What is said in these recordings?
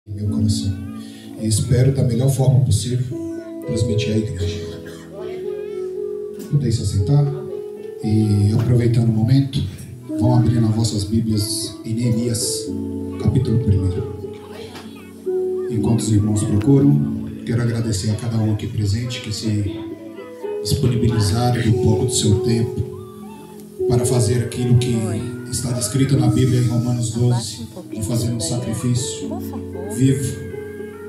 em meu coração. E espero da melhor forma possível transmitir à igreja. Podem se assentar e, aproveitando o momento, vão abrir nas vossas Bíblias em Neemias, capítulo 1. Enquanto os irmãos procuram, quero agradecer a cada um aqui presente que se disponibilizaram um pouco do seu tempo para fazer aquilo que está descrito na Bíblia em Romanos 12, de fazer um sacrifício vivo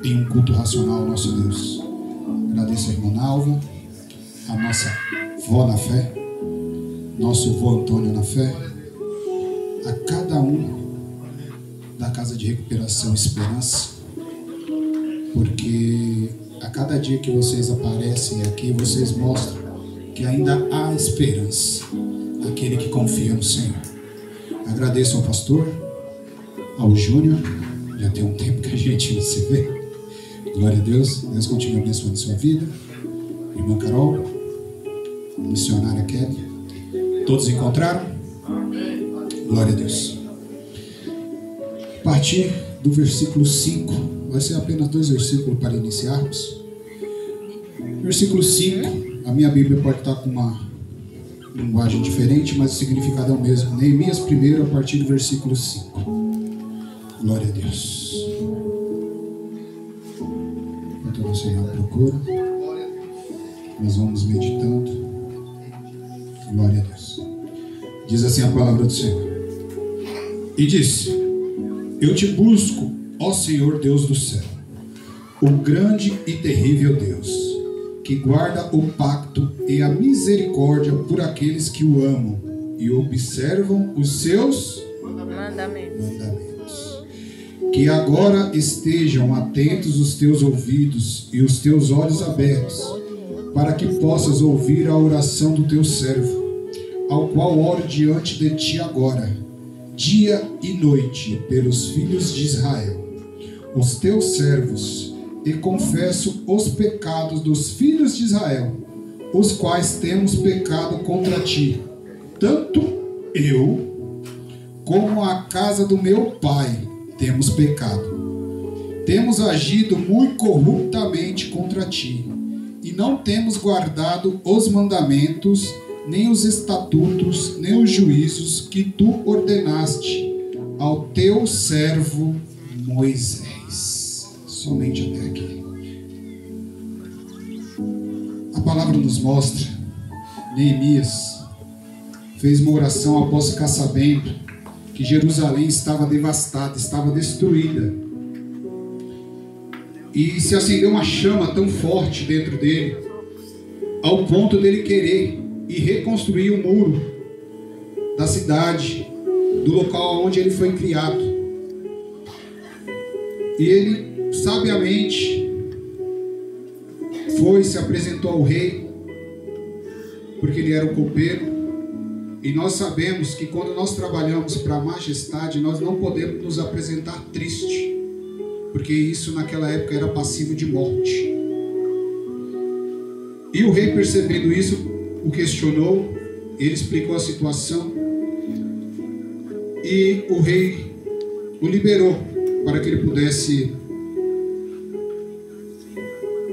em um culto racional ao nosso Deus. Agradeço a irmã Nalva, a nossa vó na fé, nosso vô Antônio na fé, a cada um da Casa de Recuperação Esperança, porque a cada dia que vocês aparecem aqui, vocês mostram que ainda há esperança naquele que confia no Senhor. Agradeço ao pastor, ao Júnior, já tem um tempo que a gente não se vê. Glória a Deus, Deus continue abençoando a sua vida. Irmã Carol, missionária Kelly, todos encontraram? Glória a Deus. A partir do versículo 5, vai ser apenas 2 versículos para iniciarmos. Versículo 5, a minha Bíblia pode estar com uma linguagem diferente, mas o significado é o mesmo. Neemias 1, a partir do versículo 5. Glória a Deus. Enquanto você não procura, nós vamos meditando. Glória a Deus. Diz assim a palavra do Senhor. E disse: Eu te busco, ó Senhor Deus do céu, o grande e terrível Deus, que guarda o pacto e a misericórdia por aqueles que o amam e observam os seus mandamentos. Que agora estejam atentos os teus ouvidos e os teus olhos abertos, para que possas ouvir a oração do teu servo, ao qual oro diante de ti agora, dia e noite, pelos filhos de Israel, os teus servos, e confesso os pecados dos filhos de Israel, os quais temos pecado contra ti, tanto eu como a casa do meu pai temos pecado. Temos agido muito corruptamente contra ti, e não temos guardado os mandamentos, nem os estatutos, nem os juízos que tu ordenaste ao teu servo Moisés. Somente até aqui. A palavra nos mostra, Neemias fez uma oração após ficar sabendo que Jerusalém estava devastada, estava destruída. E se acendeu uma chama tão forte dentro dele, ao ponto dele querer ir reconstruir o muro da cidade, do local onde ele foi criado. E ele sabiamente se apresentou ao rei, porque ele era o copeiro, e nós sabemos que quando nós trabalhamos para a majestade, nós não podemos nos apresentar triste, porque isso naquela época era passivo de morte. E o rei, percebendo isso, o questionou, ele explicou a situação, e o rei o liberou para que ele pudesse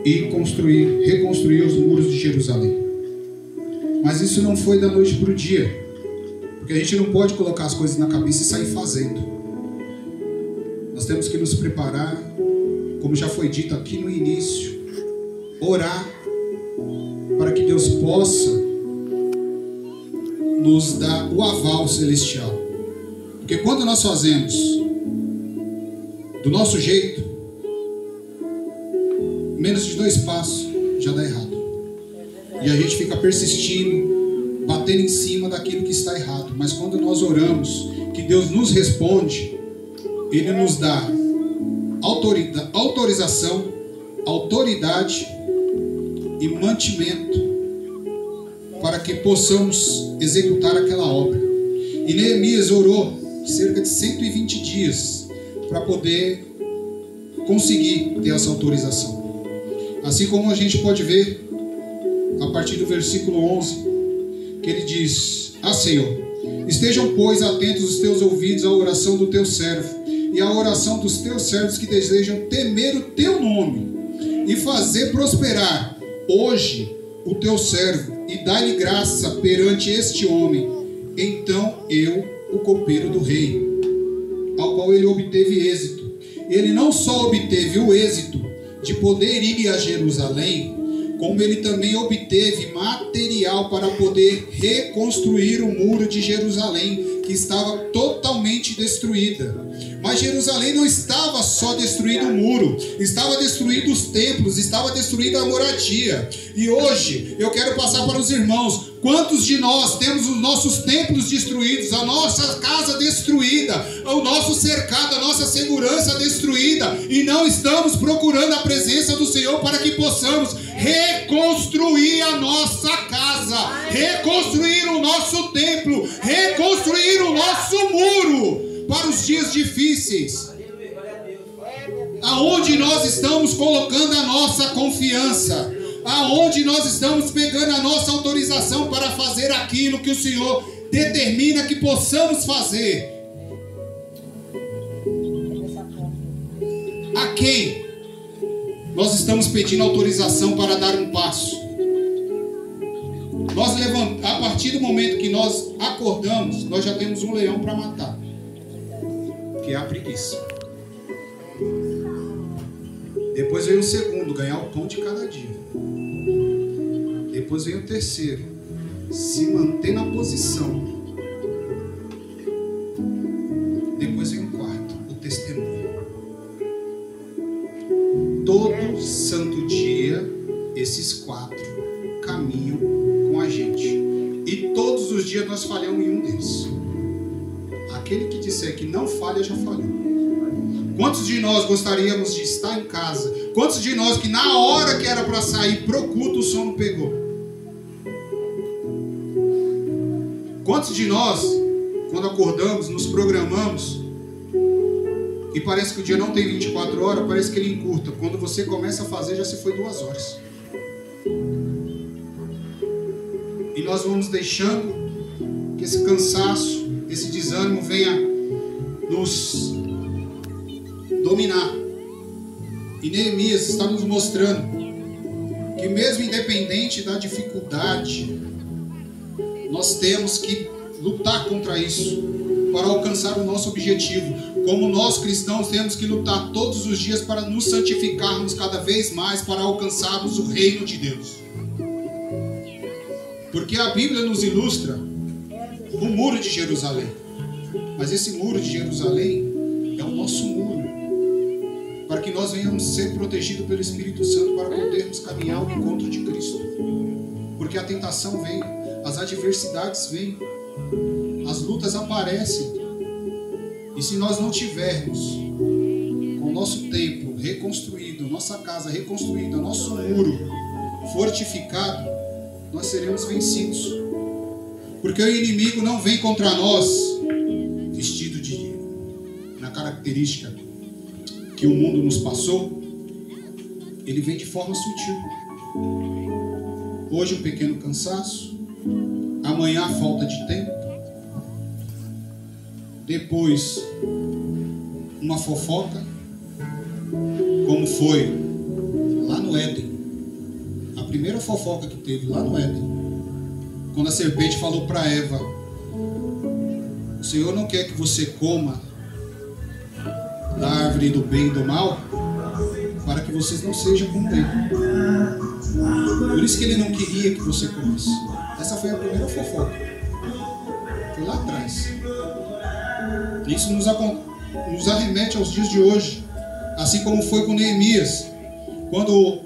e reconstruir os muros de Jerusalém. Mas isso não foi da noite para o dia, porque a gente não pode colocar as coisas na cabeça e sair fazendo. Nós temos que nos preparar, como já foi dito aqui no início, orar para que Deus possa nos dar o aval celestial. Porque quando nós fazemos do nosso jeito, menos de 2 passos já dá errado. E a gente fica persistindo, batendo em cima daquilo que está errado. Mas quando nós oramos, que Deus nos responde, Ele nos dá autorização, autoridade e mantimento para que possamos executar aquela obra. E Neemias orou cerca de 120 dias para poder conseguir ter essa autorização. Assim como a gente pode ver a partir do versículo 11, que ele diz: Ah, Senhor, estejam, pois, atentos os teus ouvidos à oração do teu servo e a oração dos teus servos que desejam temer o teu nome e fazer prosperar hoje o teu servo, e dá-lhe graça perante este homem. Então eu, o copeiro do rei, ao qual ele obteve êxito. Ele não só obteve o êxito de poder ir a Jerusalém, como ele também obteve material para poder reconstruir o muro de Jerusalém, que estava totalmente destruída. Mas Jerusalém não estava só destruído o muro, estava destruído os templos, estava destruída a moradia. E hoje eu quero passar para os irmãos: quantos de nós temos os nossos templos destruídos, a nossa casa destruída, o nosso cercado, a nossa segurança destruída, e não estamos procurando a presença do Senhor para que possamos reconstruir a nossa casa, reconstruir o nosso templo, reconstruir o nosso muro para os dias difíceis, aonde nós estamos colocando a nossa confiança, aonde nós estamos pegando a nossa autorização para fazer aquilo que o Senhor determina que possamos fazer. A quem nós estamos pedindo autorização para dar um passo? A partir do momento que nós acordamos, nós já temos um leão para matar, que é a preguiça. Depois vem o segundo, ganhar o pão de cada dia. Depois vem o terceiro, se manter na posição. Depois vem o quarto, o testemunho. Todo santo dia, esses quatro caminham com a gente. E todos os dias nós falhamos em um deles. Aquele que disser que não falha, já falhou. Quantos de nós gostaríamos de estar em casa? Quantos de nós que na hora que era para sair pro culto o sono pegou? Quantos de nós, quando acordamos, nos programamos e parece que o dia não tem 24 horas, parece que ele encurta. Quando você começa a fazer, já se foi 2 horas. E nós vamos deixando que esse cansaço, esse desânimo venha nos dominar. E Neemias está nos mostrando que mesmo independente da dificuldade, nós temos que lutar contra isso para alcançar o nosso objetivo. Como nós cristãos temos que lutar todos os dias para nos santificarmos cada vez mais, para alcançarmos o reino de Deus. Porque a Bíblia nos ilustra o muro de Jerusalém. Mas esse muro de Jerusalém é o nosso muro, para que nós venhamos ser protegidos pelo Espírito Santo para podermos caminhar ao encontro de Cristo. Porque a tentação vem, as adversidades vêm, as lutas aparecem. E se nós não tivermos com o nosso templo reconstruído, nossa casa reconstruída, nosso muro fortificado, nós seremos vencidos. Porque o inimigo não vem contra nós vestido na característica que o mundo nos passou. Ele vem de forma sutil. Hoje um pequeno cansaço, amanhã a falta de tempo, depois uma fofoca, como foi lá no Éden. A primeira fofoca que teve lá no Éden, quando a serpente falou para Eva: o Senhor não quer que você coma da árvore do bem e do mal, para que vocês não sejam como ele. Por isso que ele não queria que você comesse. Essa foi a primeira fofoca. Foi lá atrás. Isso nos arremete aos dias de hoje. Assim como foi com Neemias, quando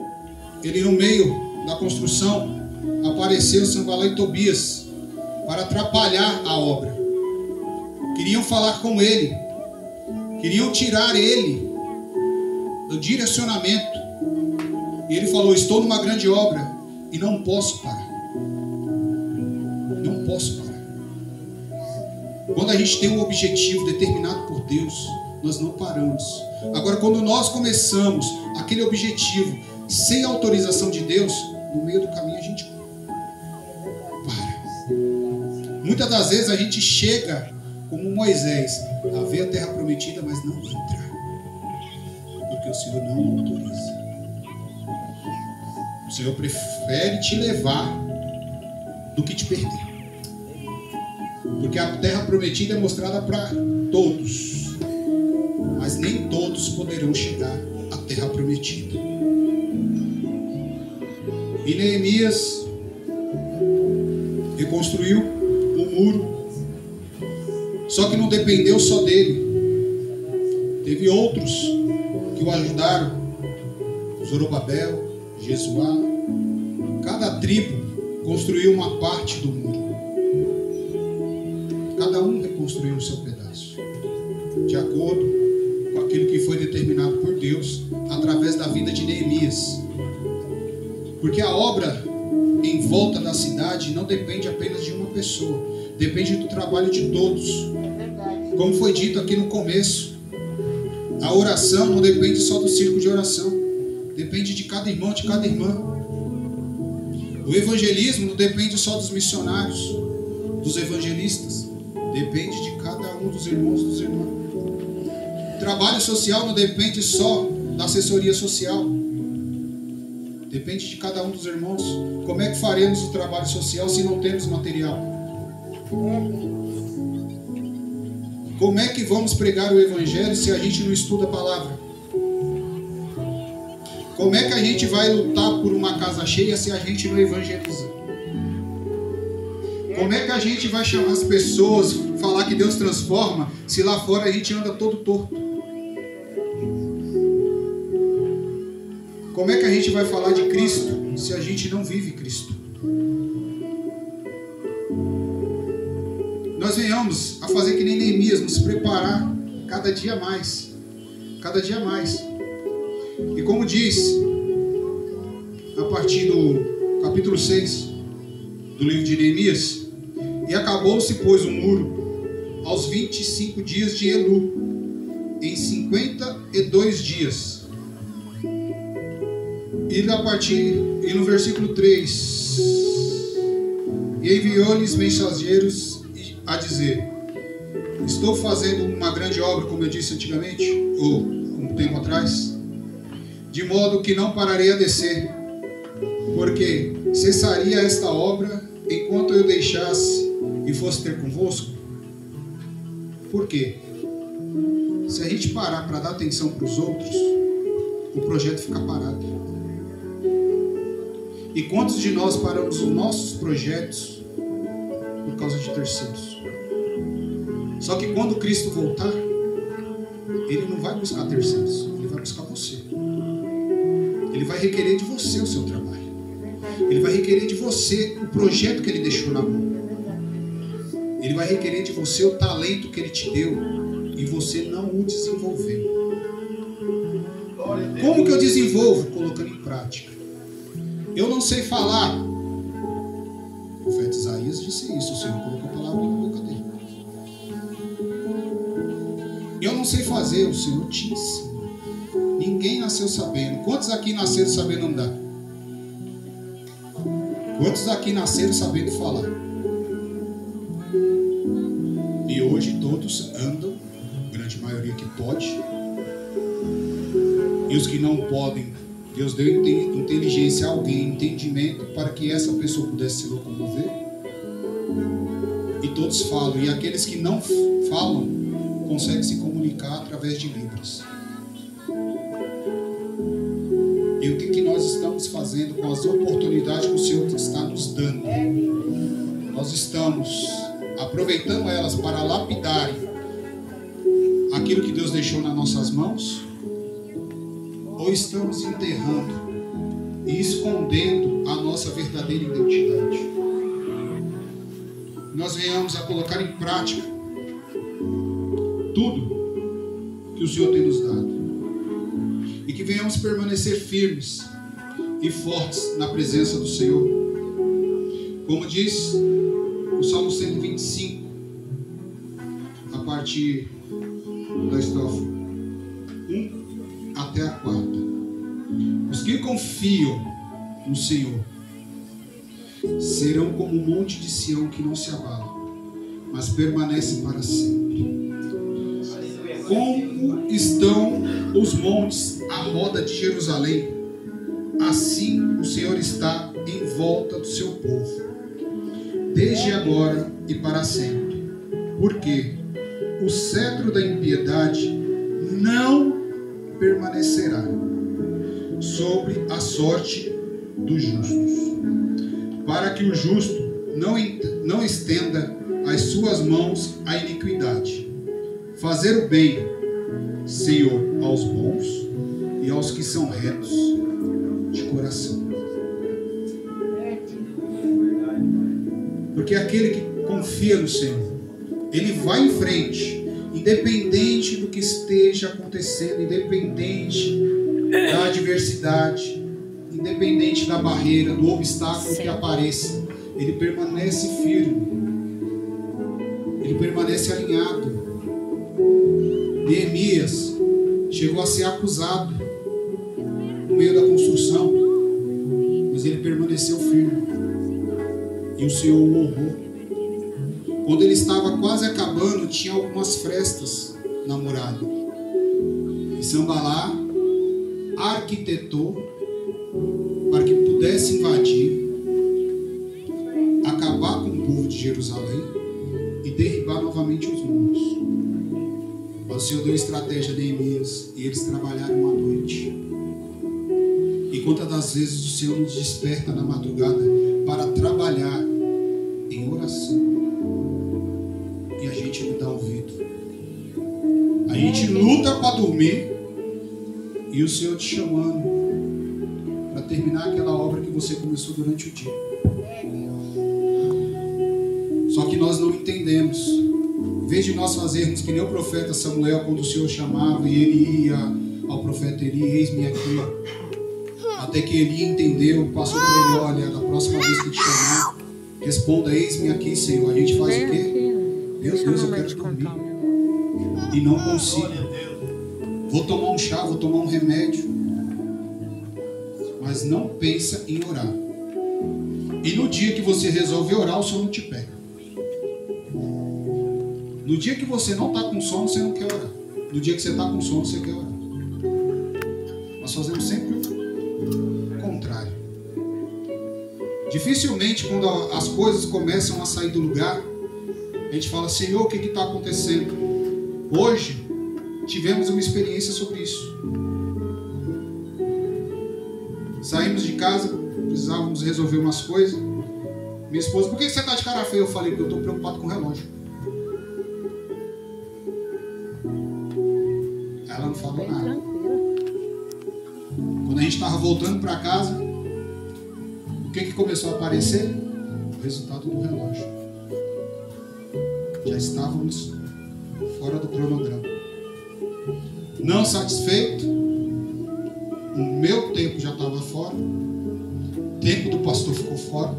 ele, no meio da construção, apareceu Sanbalá e Tobias para atrapalhar a obra. Queriam falar com ele, queriam tirar ele do direcionamento. E ele falou: estou numa grande obra e não posso parar. Não posso parar. Quando a gente tem um objetivo determinado por Deus, nós não paramos. Agora, quando nós começamos aquele objetivo sem autorização de Deus, no meio do caminho a gente para. Muitas das vezes a gente chega como Moisés, a ver a terra prometida, mas não entrar, porque o Senhor não autoriza. O Senhor prefere te levar do que te perder, porque a terra prometida é mostrada para todos, mas nem todos poderão chegar à terra prometida. E Neemias reconstruiu o muro, só que não dependeu só dele. Teve outros que o ajudaram: Zorobabel, Jesuá. Cada tribo construiu uma parte do muro. Cada um reconstruiu o seu pedaço, de acordo com aquilo que foi determinado por Deus através da vida de Neemias. Porque a obra em volta da cidade não depende apenas de uma pessoa, depende do trabalho de todos. Como foi dito aqui no começo, a oração não depende só do círculo de oração, depende de cada irmão, de cada irmã. O evangelismo não depende só dos missionários, dos evangelistas, depende de cada um dos irmãos, dos irmãos. O trabalho social não depende só da assessoria social, depende de cada um dos irmãos. Como é que faremos o trabalho social se não temos material? Como é que vamos pregar o evangelho se a gente não estuda a palavra? Como é que a gente vai lutar por uma casa cheia se a gente não evangeliza? Como é que a gente vai chamar as pessoas, falar que Deus transforma, se lá fora a gente anda todo torto? Como é que a gente vai falar de Cristo se a gente não vive Cristo? Nós venhamos a fazer que nem Neemias, nos preparar cada dia mais. Cada dia mais. E como diz, a partir do capítulo 6 do livro de Neemias: e acabou-se, pois, o muro aos 25 dias de Elu, em 52 dias. E no versículo 3: e enviou-lhes mensageiros a dizer: estou fazendo uma grande obra, como eu disse antigamente, ou um tempo atrás, de modo que não pararei a descer, porque cessaria esta obra enquanto eu deixasse e fosse ter convosco. Por quê? Se a gente parar para dar atenção para os outros, o projeto fica parado. E quantos de nós paramos os nossos projetos por causa de terceiros? Só que quando Cristo voltar, Ele não vai buscar terceiros, Ele vai buscar você. Ele vai requerer de você o seu trabalho. Ele vai requerer de você o projeto que Ele deixou na mão. Ele vai requerer de você o talento que Ele te deu e você não o desenvolveu. Como que eu desenvolvo? Colocando em prática. Eu não sei falar. O profeta Isaías disse isso, o Senhor colocou a palavra na boca dele. Eu não sei fazer, o Senhor te ensina. Ninguém nasceu sabendo. Quantos aqui nasceram sabendo andar? Quantos aqui nasceram sabendo falar? E hoje todos andam, grande maioria que pode. E os que não podem, Deus deu inteligência a alguém, entendimento, para que essa pessoa pudesse se locomover. E todos falam. E aqueles que não falam, conseguem se comunicar através de Libras. E o que nós estamos fazendo com as oportunidades que o Senhor está nos dando? Nós estamos aproveitando elas para lapidar aquilo que Deus deixou nas nossas mãos? Ou estamos enterrando e escondendo a nossa verdadeira identidade? Nós venhamos a colocar em prática tudo que o Senhor tem nos dado. E que venhamos permanecer firmes e fortes na presença do Senhor. Como diz o Salmo 125, a partir da estrofe 1 até a 4. Os que confiam no Senhor serão como um monte de Sião que não se abala, mas permanece para sempre. Como estão os montes à roda de Jerusalém, assim o Senhor está em volta do seu povo, desde agora e para sempre. Porque o cetro da impiedade não permanecerá sobre a sorte dos justos, para que o justo não estenda as suas mãos à iniquidade. Fazer o bem, Senhor, aos bons e aos que são retos de coração. Porque aquele que confia no Senhor, ele vai em frente, independente do que esteja acontecendo, independente da adversidade, independente da barreira, do obstáculo que apareça, ele permanece firme, ele permanece alinhado. Neemias chegou a ser acusado no meio da construção, mas ele permaneceu firme e o Senhor o honrou. Quando ele estava quase acabando, tinha algumas frestas na muralha. E Sanbalá arquitetou para que pudesse invadir, acabar com o povo de Jerusalém e derribar novamente os muros. Mas o Senhor deu estratégia a Neemias e eles trabalharam à noite. E quantas das vezes o Senhor nos desperta na madrugada para trabalhar em oração e a gente não dá ouvido. A gente luta para dormir e o Senhor te chamando para terminar aquela obra que você começou durante o dia. Só que nós não entendemos. Em vez de nós fazermos que nem o profeta Samuel, quando o Senhor chamava e ele ia ao profeta Eli, eis-me aqui. Até que Eli entendeu, passou para ele, olha, da próxima vez que te chamar, responda, eis-me aqui, Senhor. A gente faz o quê? Meu Deus, eu quero dormir. E não consigo. Vou tomar um chá, vou tomar um remédio. Mas não pensa em orar. E no dia que você resolver orar, o Senhor não te pega. No dia que você não está com sono, você não quer orar. No dia que você está com sono, você quer orar. Nós fazemos sempre o contrário. Dificilmente, quando as coisas começam a sair do lugar, a gente fala, Senhor, o que está acontecendo? Hoje, tivemos uma experiência sobre isso. Saímos de casa, precisávamos resolver umas coisas. Minha esposa, por que você está de cara feia? Eu falei, porque eu estou preocupado com o relógio. Ela não falou nada. Quando a gente estava voltando para casa, o que começou a aparecer? O resultado do relógio. Já estávamos fora do cronograma. Não satisfeito, o meu tempo já estava fora, o tempo do pastor ficou fora.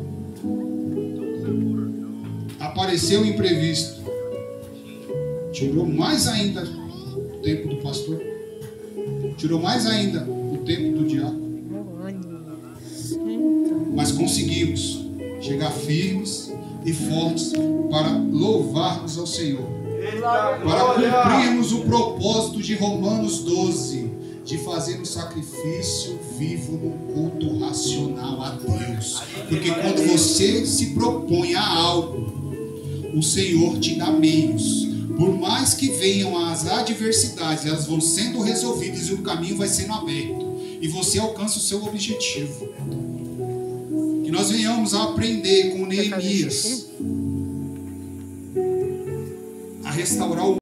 Apareceu o imprevisto, tirou mais ainda o tempo do pastor, tirou mais ainda o tempo do diácono. Mas conseguimos chegar firmes e fortes para louvarmos ao Senhor, para cumprirmos o propósito de Romanos 12, de fazer um sacrifício vivo no culto racional a Deus. Porque quando você se propõe a algo, o Senhor te dá meios. Por mais que venham as adversidades, elas vão sendo resolvidas e o caminho vai sendo aberto. E você alcança o seu objetivo. Que nós venhamos a aprender com Neemias a restaurar o